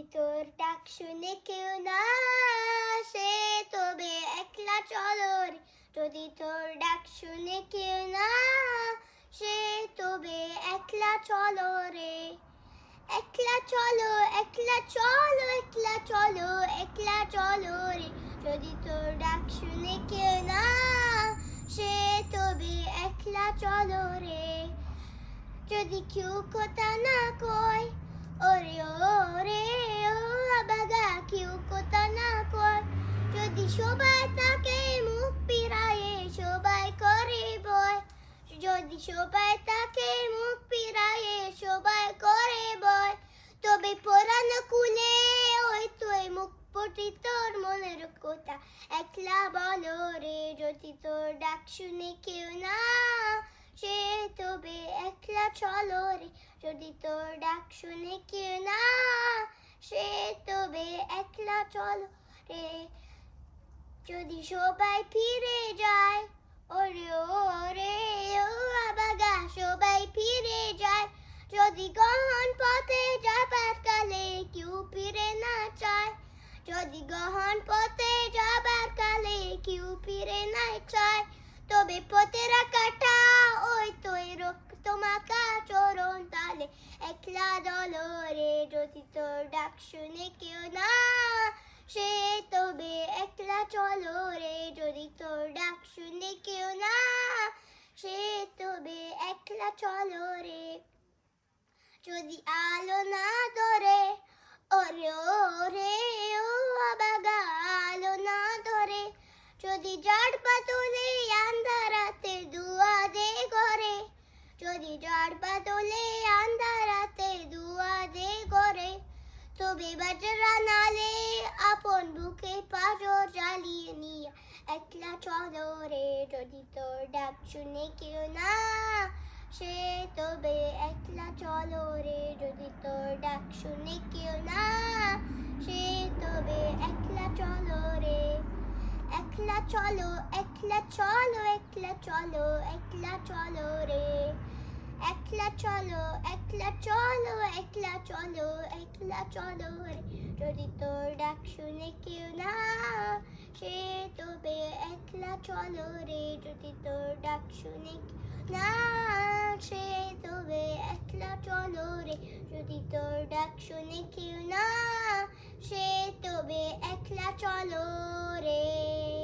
যদি তোর ডাক শুনে কেউ না আসে তবে একলা চলো রে, যদি তোর ডাক শুনে কেউ না সে তবে একলা চলো রে, একলা চলো একলা চলো একলা চলো একলা চলো রে, যদি তোর ডাক শুনে কেউ না সে তবে একলা চলো রে, যদি কেউ কথা না কয় ওরে ওরে ও বাগা, কেউ কথা না কয়, যদি সবাই তাকে মুখ ফিরায়ে সবাই করে ভয়, যদি সবাই তাকে মুখ ফিরায়ে সবাই করে ভয়, তবে পরাণ খুলে ওই তুই মুখ পটি তোর মনের কথা একলা বলো রে, যদি তোর ডাক শুনে কেউ না সে তবে একলা চলো রে, যদি তোর ডাক শুনে কেউ না সে তবে একলা চলো রে, যদি সবাই ফিরে যায় ওরে ওরে ও বাগা, সবাই ফিরে যায়, যদি গহন পথে যাবার কালে কেউ ফিরে না চায়, যদি গহন পথে যাবার কালে কেউ ফিরে না চায়, তবে পথের কাটা ওই তোই রক্ত মাখা চরণ তালে একলা দলো রে, যদি তোর ডাক শুনে কেউ না সে তবে একলা চলো রে, যদি তোর ডাক শুনে কেউ না সে তবে একলা চলো রে, যদি আলো না ধরে ওরে ওরে ও বাগা, আলো না ধরে, যদি ঝড় পাতলে আন্ধারাতে দুয়া দে ঘরে, যদি ঝড় পাতলে আন্ধারাতে দুয়া দে ঘরে, তবে বাজরা নালে আপন বুকে পাঁজর জ্বালিয়ে নিয়ে একলা চলো রে, যদি তোর ডাক শুনে কেউ না সে তবে একলা চলো রে, যদি তোর ডাক শুনে কেউ না সে তবে একলা চলো রে, একলা চলো একলা চলো একলা চলো একলা চলো রে, একলা চলো একলা চলো একলা চলো একলা চলো রে, যদি তোর ডাক শুনে কেউ না সে তবে একলা চলো রে, যদি তোর ডাক শুনে না সে তবে একলা চলো রে, যদি তোর ডাক শুনে কেউ না সে তবে একলা চলো রে।